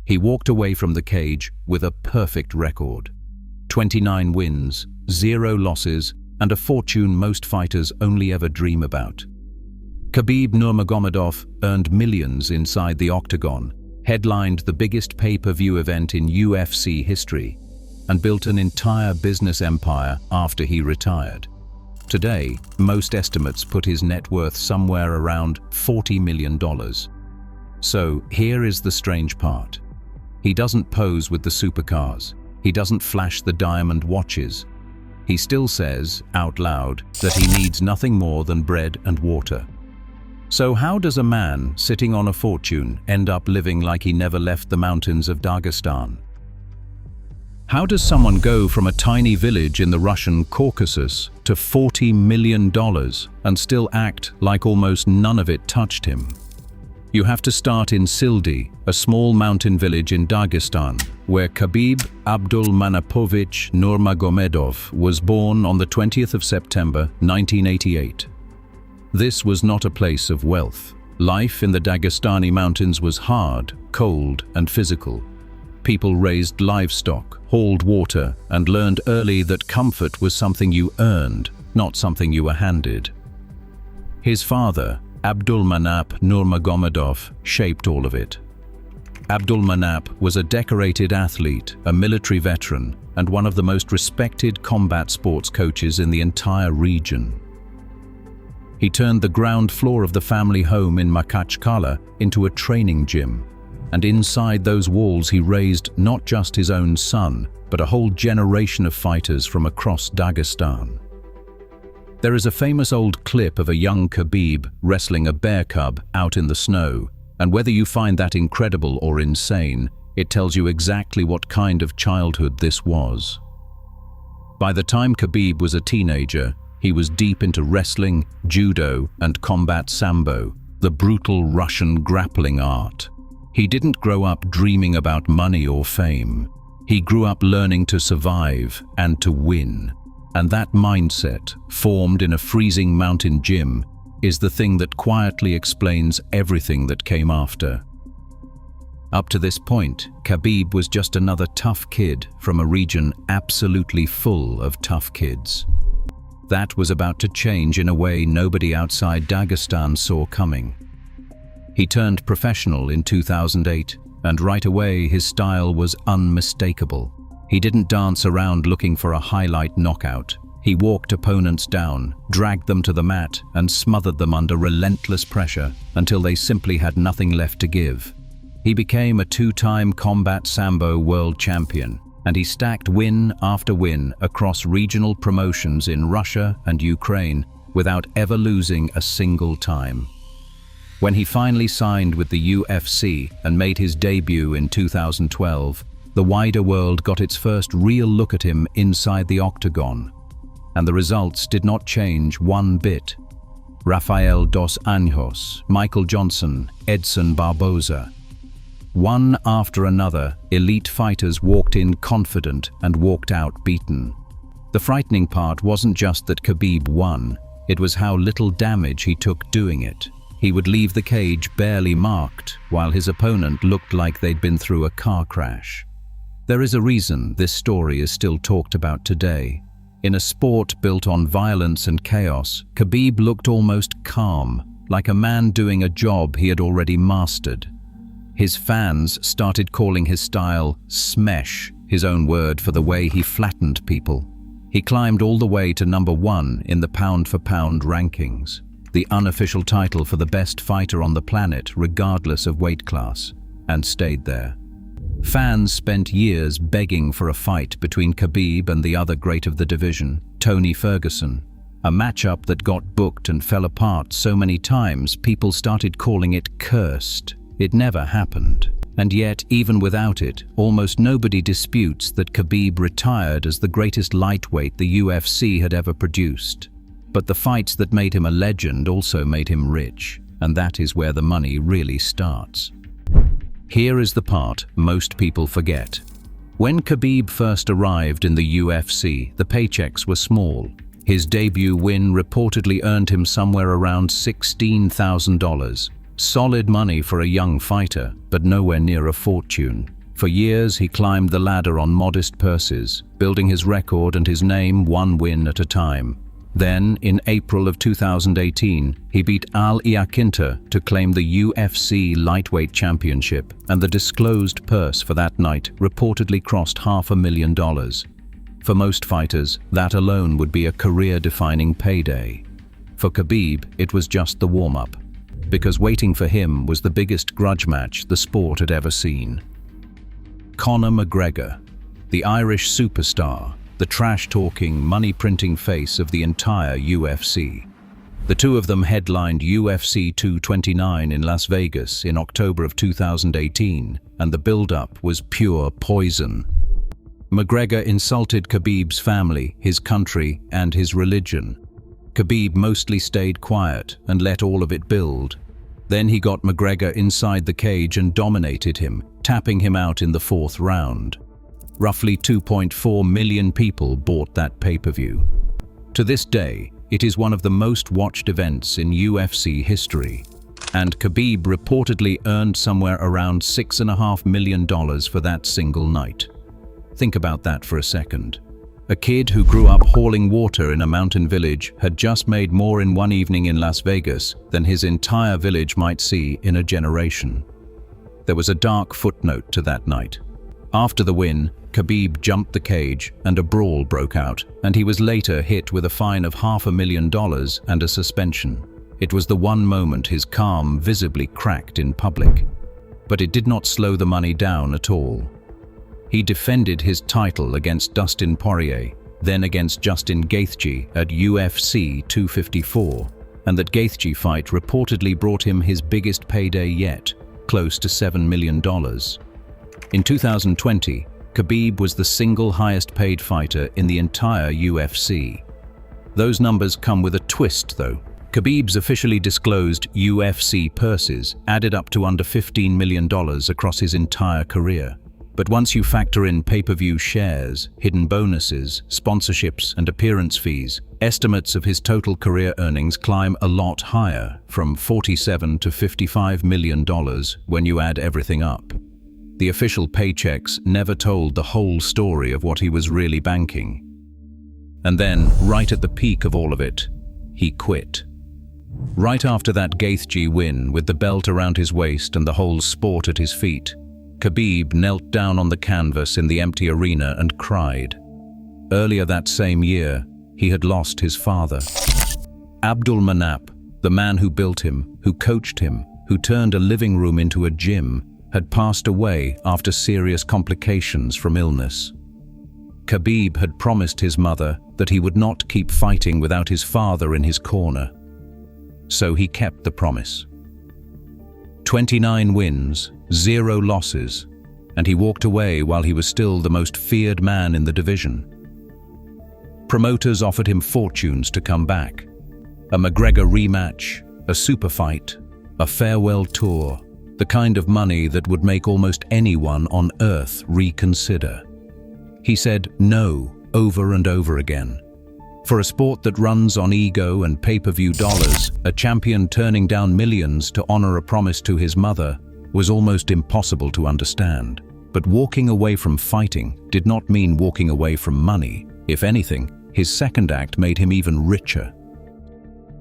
He walked away from the cage with a perfect record. 29 wins, 0 losses, and a fortune most fighters only ever dream about. Khabib Nurmagomedov earned millions inside the octagon, headlined the biggest pay-per-view event in UFC history, and built an entire business empire after he retired. Today, most estimates put his net worth somewhere around $40 million. So here is the strange part. He doesn't pose with the supercars. He doesn't flash the diamond watches. He still says, out loud, that he needs nothing more than bread and water. So how does a man sitting on a fortune end up living like he never left the mountains of Dagestan? How does someone go from a tiny village in the Russian Caucasus to $40 million and still act like almost none of it touched him? You have to start in Sildi, a small mountain village in Dagestan, where Khabib Abdulmanapovich Nurmagomedov was born on the 20th of September 1988. This was not a place of wealth. Life in the Dagestani mountains was hard, cold, and physical. People raised livestock, hauled water, and learned early that comfort was something you earned, not something you were handed. His father, Abdulmanap Nurmagomedov, shaped all of it. Abdulmanap was a decorated athlete, a military veteran, and one of the most respected combat sports coaches in the entire region. He turned the ground floor of the family home in Makhachkala into a training gym, and inside those walls he raised not just his own son, but a whole generation of fighters from across Dagestan. There is a famous old clip of a young Khabib wrestling a bear cub out in the snow, and whether you find that incredible or insane, it tells you exactly what kind of childhood this was. By the time Khabib was a teenager, he was deep into wrestling, judo, and combat sambo, the brutal Russian grappling art. He didn't grow up dreaming about money or fame. He grew up learning to survive and to win. And that mindset, formed in a freezing mountain gym, is the thing that quietly explains everything that came after. Up to this point, Khabib was just another tough kid from a region absolutely full of tough kids. That was about to change in a way nobody outside Dagestan saw coming. He turned professional in 2008, and right away his style was unmistakable. He didn't dance around looking for a highlight knockout. He walked opponents down, dragged them to the mat, and smothered them under relentless pressure until they simply had nothing left to give. He became a 2-time combat sambo world champion, and he stacked win after win across regional promotions in Russia and Ukraine without ever losing a single time. When he finally signed with the UFC and made his debut in 2012, the wider world got its first real look at him inside the octagon. And the results did not change one bit. Rafael dos Anjos, Michael Johnson, Edson Barboza. One after another, elite fighters walked in confident and walked out beaten. The frightening part wasn't just that Khabib won, it was how little damage he took doing it. He would leave the cage barely marked, while his opponent looked like they'd been through a car crash. There is a reason this story is still talked about today. In a sport built on violence and chaos, Khabib looked almost calm, like a man doing a job he had already mastered. His fans started calling his style smesh, his own word for the way he flattened people. He climbed all the way to number 1 in the pound-for-pound rankings, the unofficial title for the best fighter on the planet regardless of weight class, and stayed there. Fans spent years begging for a fight between Khabib and the other great of the division, Tony Ferguson, a matchup that got booked and fell apart so many times people started calling it cursed. It never happened. And yet, even without it, almost nobody disputes that Khabib retired as the greatest lightweight the UFC had ever produced. But the fights that made him a legend also made him rich, and that is where the money really starts. Here is the part most people forget. When Khabib first arrived in the UFC, the paychecks were small. His debut win reportedly earned him somewhere around $16,000. Solid money for a young fighter, but nowhere near a fortune. For years, he climbed the ladder on modest purses, building his record and his name one win at a time. Then, in April of 2018, he beat Al Iaquinta to claim the UFC lightweight championship, and the disclosed purse for that night reportedly crossed $500,000. For most fighters, that alone would be a career-defining payday. For Khabib, it was just the warm-up, because waiting for him was the biggest grudge match the sport had ever seen. Conor McGregor, the Irish superstar, the trash-talking, money-printing face of the entire UFC. The two of them headlined UFC 229 in Las Vegas in October of 2018, and the build-up was pure poison. McGregor insulted Khabib's family, his country, and his religion. Khabib mostly stayed quiet and let all of it build. Then he got McGregor inside the cage and dominated him, tapping him out in the fourth round. Roughly 2.4 million people bought that pay-per-view. To this day, it is one of the most watched events in UFC history, and Khabib reportedly earned somewhere around $6.5 million for that single night. Think about that for a second. A kid who grew up hauling water in a mountain village had just made more in one evening in Las Vegas than his entire village might see in a generation. There was a dark footnote to that night. After the win, Khabib jumped the cage and a brawl broke out, and he was later hit with a fine of $500,000 and a suspension. It was the one moment his calm visibly cracked in public. But it did not slow the money down at all. He defended his title against Dustin Poirier, then against Justin Gaethje at UFC 254, and that Gaethje fight reportedly brought him his biggest payday yet, close to $7 million. In 2020, Khabib was the single highest paid fighter in the entire UFC. Those numbers come with a twist though. Khabib's officially disclosed UFC purses added up to under $15 million across his entire career. But once you factor in pay-per-view shares, hidden bonuses, sponsorships, and appearance fees, estimates of his total career earnings climb a lot higher, from $47 to $55 million when you add everything up. The official paychecks never told the whole story of what he was really banking. And then, right at the peak of all of it, he quit. Right after that Gaethje win, with the belt around his waist and the whole sport at his feet, Khabib knelt down on the canvas in the empty arena and cried. Earlier that same year, he had lost his father. Abdul Manap, the man who built him, who coached him, who turned a living room into a gym, had passed away after serious complications from illness. Khabib had promised his mother that he would not keep fighting without his father in his corner. So he kept the promise. 29 wins, 0 losses, and he walked away while he was still the most feared man in the division. Promoters offered him fortunes to come back. A McGregor rematch, a super fight, a farewell tour, the kind of money that would make almost anyone on earth reconsider. He said no over and over again. For a sport that runs on ego and pay-per-view dollars, a champion turning down millions to honor a promise to his mother was almost impossible to understand. But walking away from fighting did not mean walking away from money. If anything, his second act made him even richer.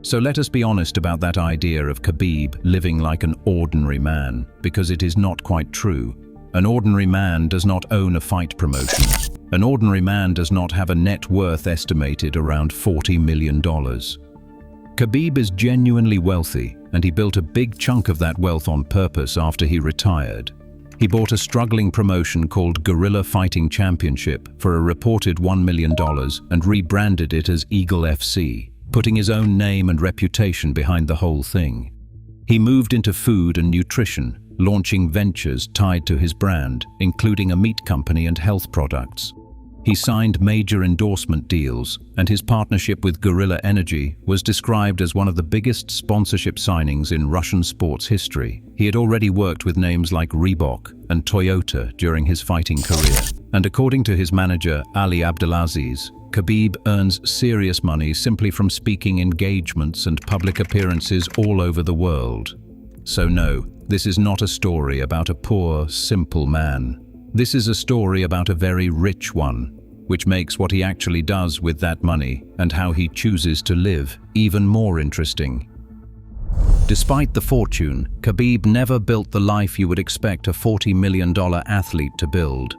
So let us be honest about that idea of Khabib living like an ordinary man, because it is not quite true. An ordinary man does not own a fight promotion. An ordinary man does not have a net worth estimated around $40 million. Khabib is genuinely wealthy, and he built a big chunk of that wealth on purpose after he retired. He bought a struggling promotion called Guerrilla Fighting Championship for a reported $1 million and rebranded it as Eagle FC, putting his own name and reputation behind the whole thing. He moved into food and nutrition, launching ventures tied to his brand, including a meat company and health products. He signed major endorsement deals, and his partnership with Guerrilla Energy was described as one of the biggest sponsorship signings in Russian sports history. He had already worked with names like Reebok and Toyota during his fighting career. And according to his manager, Ali Abdelaziz, Khabib earns serious money simply from speaking engagements and public appearances all over the world. So no, this is not a story about a poor, simple man. This is a story about a very rich one, which makes what he actually does with that money and how he chooses to live even more interesting. Despite the fortune, Khabib never built the life you would expect a $40 million athlete to build.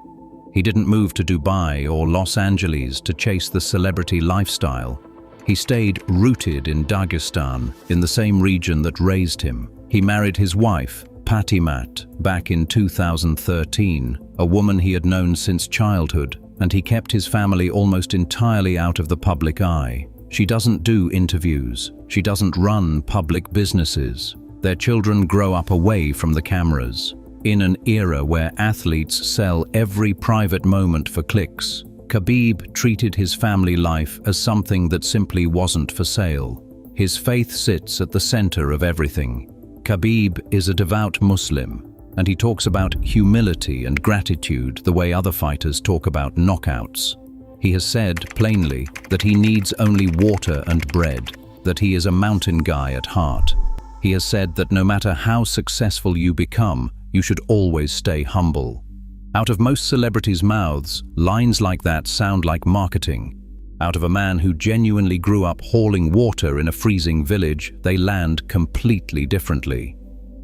He didn't move to Dubai or Los Angeles to chase the celebrity lifestyle. He stayed rooted in Dagestan, in the same region that raised him. He married his wife, Patimat, back in 2013, a woman he had known since childhood, and he kept his family almost entirely out of the public eye. She doesn't do interviews. She doesn't run public businesses. Their children grow up away from the cameras. In an era where athletes sell every private moment for clicks, Khabib treated his family life as something that simply wasn't for sale. His faith sits at the center of everything. Khabib is a devout Muslim, and he talks about humility and gratitude the way other fighters talk about knockouts. He has said plainly that he needs only water and bread, that he is a mountain guy at heart. He has said that no matter how successful you become, you should always stay humble. Out of most celebrities' mouths, lines like that sound like marketing. Out of a man who genuinely grew up hauling water in a freezing village, they land completely differently.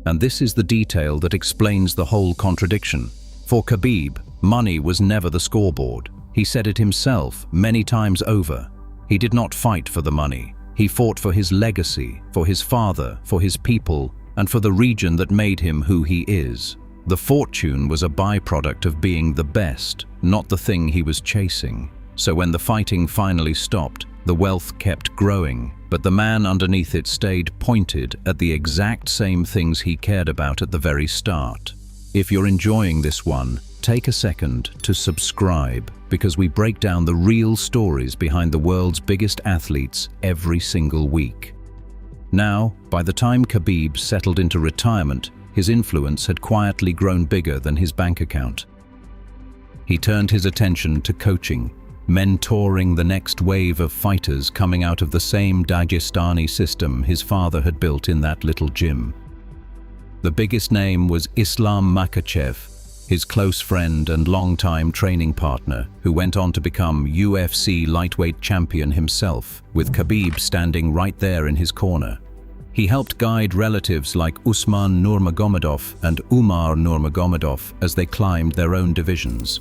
And this is the detail that explains the whole contradiction. For Khabib, money was never the scoreboard. He said it himself many times over. He did not fight for the money. He fought for his legacy, for his father, for his people, and for the region that made him who he is. The fortune was a byproduct of being the best, not the thing he was chasing. So when the fighting finally stopped, the wealth kept growing, but the man underneath it stayed pointed at the exact same things he cared about at the very start. If you're enjoying this one, take a second to subscribe, because we break down the real stories behind the world's biggest athletes every single week. Now, by the time Khabib settled into retirement, his influence had quietly grown bigger than his bank account. He turned his attention to coaching, mentoring the next wave of fighters coming out of the same Dagestani system his father had built in that little gym. The biggest name was Islam Makhachev, his close friend and longtime training partner, who went on to become UFC lightweight champion himself, with Khabib standing right there in his corner. He helped guide relatives like Usman Nurmagomedov and Umar Nurmagomedov as they climbed their own divisions.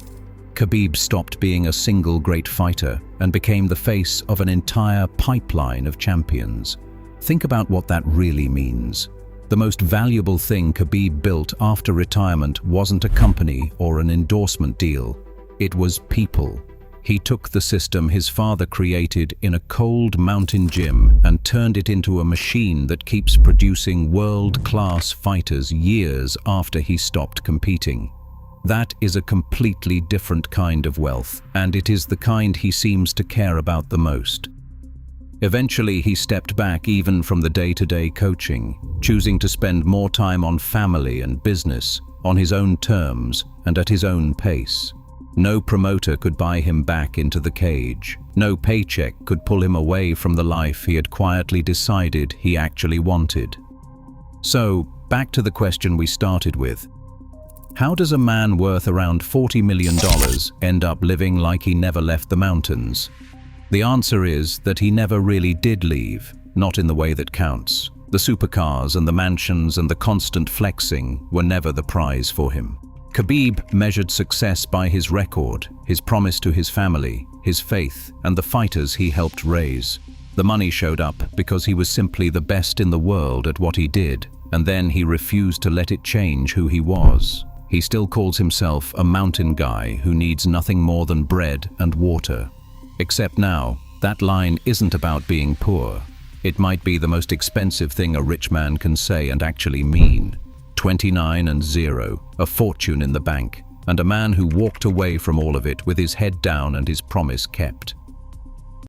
Khabib stopped being a single great fighter and became the face of an entire pipeline of champions. Think about what that really means. The most valuable thing Khabib built after retirement wasn't a company or an endorsement deal. It was people. He took the system his father created in a cold mountain gym and turned it into a machine that keeps producing world-class fighters years after he stopped competing. That is a completely different kind of wealth, and it is the kind he seems to care about the most. Eventually, he stepped back even from the day-to-day coaching, choosing to spend more time on family and business, on his own terms and at his own pace. No promoter could buy him back into the cage. No paycheck could pull him away from the life he had quietly decided he actually wanted. So, back to the question we started with. How does a man worth around $40 million end up living like he never left the mountains? The answer is that he never really did leave, not in the way that counts. The supercars and the mansions and the constant flexing were never the prize for him. Khabib measured success by his record, his promise to his family, his faith, and the fighters he helped raise. The money showed up because he was simply the best in the world at what he did, and then he refused to let it change who he was. He still calls himself a mountain guy who needs nothing more than bread and water. Except now, that line isn't about being poor. It might be the most expensive thing a rich man can say and actually mean. 29 and 0, a fortune in the bank, and a man who walked away from all of it with his head down and his promise kept.